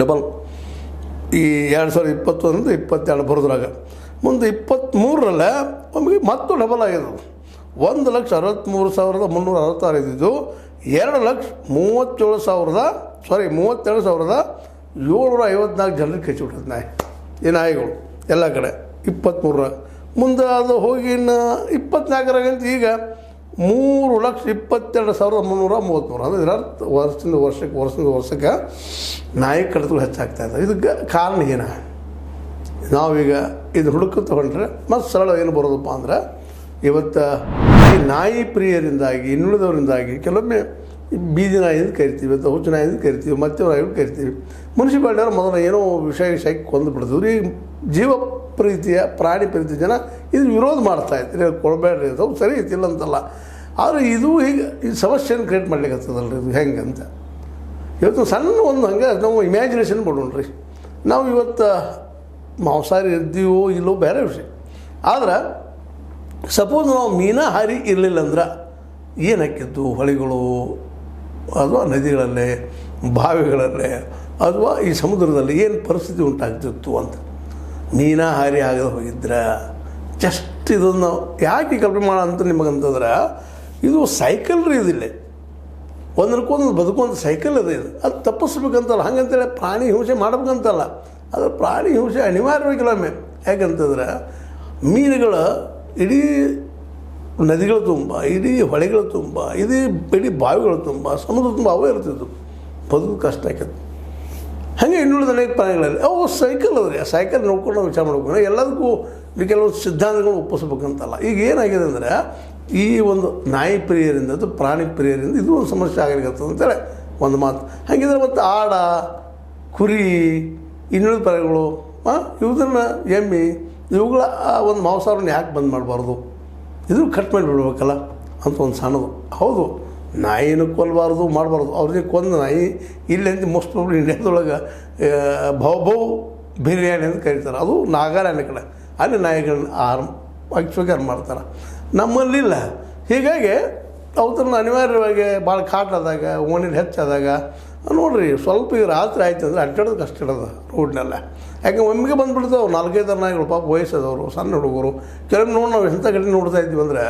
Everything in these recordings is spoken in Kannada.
ಡಬಲ್ ಈ 2021 22 ಬರೋದ್ರಾಗ ಮುಂದೆ 23ರಲ್ಲೇ ಒಮ್ಮೆಗೆ ಮತ್ತು ಡಬಲ್ ಆಗಿದೆ. 1,63,366 ಇದ್ದಿದ್ದು 2,37,754 ಜನರಿಗೆ ಕಚ್ಚಿಬಿಟ್ಟದ ನಾಯಿ. ಈ ನಾಯಿಗಳು ಎಲ್ಲ ಕಡೆ 23ರಾಗ. ಮುಂದೆ ಅದು ಹೋಗಿ ಇನ್ನು 24ರಾಗಂತ ಈಗ 3,22,333. ಅಂದರೆ ಇದರರ್ಥ ವರ್ಷದಿಂದ ವರ್ಷಕ್ಕೆ ನಾಯಿ ಕಡಿತಗಳು ಹೆಚ್ಚಾಗ್ತಾಯಿದೆ. ಇದಕ್ಕೆ ಕಾರಣ ಏನು? ನಾವೀಗ ಇದು ಹುಡುಕುತ್ತಾ ಹೊಂಟ್ರೆ ಮತ್ತು ಸರಳ ಏನು ಬರೋದಪ್ಪ ಅಂದ್ರೆ, ಇವತ್ತು ಈ ನಾಯಿ ಪ್ರಿಯರಿಂದಾಗಿ ಇನ್ನುಳಿದವರಿಂದಾಗಿ ಕೆಲವೊಮ್ಮೆ ಬೀದಿ ನಾಯಿ ಅಂತ ಕರಿತೀವಿ, ಅಥವಾ ಹುಚ್ಚು ನಾಯಿ ಅಂತ ಕರಿತೀವಿ, ಮತ್ತೆ ನಾಯಿಗಳು ಕರಿತೀವಿ. ಮುನ್ಸಿಪಾಲ್ಟಿಯವರು ಮೊದಲು ಏನೋ ವಿಷಯಕ್ಕೆ ಕೊಂದು ಬಿಡ್ತಿದ್ರು. ಈ ಜೀವ ಪ್ರೀತಿಯ ಪ್ರಾಣಿ ಪ್ರೀತಿಯ ಜನ ಇದು ವಿರೋಧ ಮಾಡ್ತಾಯಿದ್ರು, ಕೊಡಬೇಡ್ರಿ ಅದು ಸರಿ ಐತಿಲ್ಲ ಅಂತಲ್ಲ. ಆದರೆ ಇದು ಈಗ ಈ ಸಮಸ್ಯೆಯನ್ನು ಕ್ರಿಯೇಟ್ ಮಾಡ್ಲಿಕ್ಕೆ ಆಗ್ತದಲ್ರಿ. ಇದು ಹೆಂಗೆ ಅಂತ ಇವತ್ತು ಸಣ್ಣ ಒಂದು ಹಂಗೆ ನಾವು ಇಮ್ಯಾಜಿನೇಷನ್ ಮಾಡೋಣ್ರಿ. ನಾವು ಇವತ್ತು ಮಾಂಸಾಹಾರಿ ಇರ್ತೀವೋ ಇಲ್ಲೋ ಬೇರೆ ವಿಷಯ. ಆದ್ರೆ ಸಪೋಸ್ ನಾವು ಮೀನಾಹಾರಿ ಇರಲಿಲ್ಲ ಅಂದ್ರೆ ಏನಾಕಿತ್ತು? ಹೊಳೆಗಳು ಅಥವಾ ನದಿಗಳಲ್ಲೇ, ಬಾವಿಗಳಲ್ಲೇ, ಅಥವಾ ಈ ಸಮುದ್ರದಲ್ಲಿ ಏನು ಪರಿಸ್ಥಿತಿ ಉಂಟಾಗ್ತಿತ್ತು ಅಂತ. ಮೀನಾಹಾರಿ ಆಗದೆ ಹೋಗಿದ್ರೆ ಜಸ್ಟ್ ಇದನ್ನು ಯಾಕೆ ಕಲ್ಪನೆ ಮಾಡೋ ಅಂತ ನಿಮಗಂತಂದ್ರೆ, ಇದು ಸೈಕಲ್ ರೀ. ಇದಿಲ್ಲ ಒಂದಕ್ಕೊಂದು ಬದುಕುವಂಥ ಸೈಕಲ್ ಅದು. ಇದು ಅದು ತಪ್ಪಿಸ್ಬೇಕಂತಲ್ಲ, ಹಾಗಂತೇಳಿ ಪ್ರಾಣಿ ಹಿಂಸೆ ಮಾಡ್ಬೇಕಂತಲ್ಲ. ಆದರೆ ಪ್ರಾಣಿ ಹಿಂಸೆ ಅನಿವಾರ್ಯವಾಗಿಲ್ಲೊಮ್ಮೆ. ಯಾಕಂತಂದ್ರೆ ಮೀನುಗಳ ಇಡೀ ನದಿಗಳ ತುಂಬ, ಇಡೀ ಹೊಳೆಗಳ ತುಂಬ, ಇಡೀ ಬಾವಿಗಳ ತುಂಬ, ಸಮುದ್ರ ತುಂಬ ಅವೇ ಇರ್ತಿದ್ವು. ಬದುಕು ಕಷ್ಟ ಆಯ್ತದೆ. ಹಾಗೆ ಇನ್ನುಳಿದ ಅನೇಕ ಪ್ರಾಣಿಗಳಲ್ಲಿ ಅವು ಸೈಕಲ್ ಅದ್ರಿ. ಆ ಸೈಕಲ್ ನೋಡ್ಕೊಂಡು ನಾವು ವಿಚಾರ ಮಾಡ್ಬೇಕು. ಎಲ್ಲದಕ್ಕೂ ಕೆಲವೊಂದು ಸಿದ್ಧಾಂತಗಳು ಒಪ್ಪಿಸ್ಬೇಕಂತಲ್ಲ. ಈಗ ಏನಾಗಿದೆ ಅಂದರೆ, ಈ ಒಂದು ನಾಯಿ ಪ್ರಿಯರಿಂದ ಅಥವಾ ಪ್ರಾಣಿ ಪ್ರಿಯರಿಂದ ಇದು ಒಂದು ಸಮಸ್ಯೆ ಆಗಲಿಕ್ಕತ್ತದ ಅಂತೇಳಿ ಒಂದು ಮಾತು. ಹಾಗಿದ್ರೆ ಮತ್ತು ಆಡ, ಕುರಿ, ಇನ್ನುಳಿದ ಪ್ರಾಣಿಗಳು, ಇವುದನ್ನು ಎಮ್ಮೆ, ಇವುಗಳ ಒಂದು ಮಾಂಸಾಹಾರವನ್ನು ಯಾಕೆ ಬಂದ್ ಮಾಡಬಾರ್ದು? ಇದು ಕಟ್ ಮಾಡಿಬಿಡ್ಬೇಕಲ್ಲ ಅಂತ ಒಂದು ಸಣ್ಣದು. ಹೌದು, ನಾಯಿನೂ ಕೊಲ್ಲಬಾರ್ದು, ಮಾಡಬಾರ್ದು. ಅವ್ರಿಗೆ ಕೊಂದು ನಾಯಿ ಇಲ್ಲಂತ ಮೋಸ್ಟ್ ಪ್ರಾಬ್ಲಿ ಇಂಡಿಯಾದೊಳಗೆ ಭೌ ಬಿರಿಯಾನಿ ಅಂತ ಕರೀತಾರೆ. ಅದು ನಾಗಾಲ್ಯಾಂಡ್ ಕಡೆ ಅಲ್ಲಿ ನಾಯಿಗಳನ್ನ ಆಕ್ಚುಲಿ ಮಾಡ್ತಾರೆ, ನಮ್ಮಲ್ಲಿಲ್ಲ. ಹೀಗಾಗಿ ಅವತ್ತನ್ನು ಅನಿವಾರ್ಯವಾಗಿ ಭಾಳ ಕಾಟಾದಾಗ, ಓಣಿನ ಹೆಚ್ಚಾದಾಗ ನೋಡಿರಿ, ಸ್ವಲ್ಪ ಈಗ ರಾತ್ರಿ ಆಯ್ತು ಅಂದರೆ ಅಡ್ಡಾಡೋದು ಕಷ್ಟ ಇಡೋದು ರೋಡ್ನೆಲ್ಲ. ಯಾಕೆ ಒಮ್ಮೆಗೆ ಬಂದುಬಿಡ್ತಾವೆ 4-5 ನಾಯಿಗಳು. ಪಾಪ ವಯಸ್ಸಾದವರು, ಸಣ್ಣ ಹುಡುಗರು. ಕೆಲವೊಮ್ಮೆ ನೋಡಿ ನಾವು ಎಂಥ ಕಡೆ ನೋಡ್ತಾ ಇದ್ದೀವಿ ಅಂದರೆ,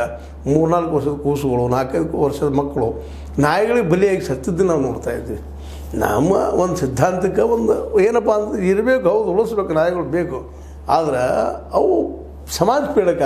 3-4 ವರ್ಷದ ಕೂಸುಗಳು, 4-5 ವರ್ಷದ ಮಕ್ಕಳು ನಾಯಿಗಳಿಗೆ ಬಲಿಯಾಗಿ ಸತ್ತಿದ್ದು ನಾವು ನೋಡ್ತಾ ಇದ್ವಿ. ನಮ್ಮ ಒಂದು ಸಿದ್ಧಾಂತಕ್ಕೆ ಒಂದು ಏನಪ್ಪ ಅಂತ ಇರಬೇಕು. ಹೌದು, ಉಳಿಸ್ಬೇಕು, ನಾಯಿಗಳು ಬೇಕು. ಆದರೆ ಅವು ಸಮಾಜ ಪೀಡಕ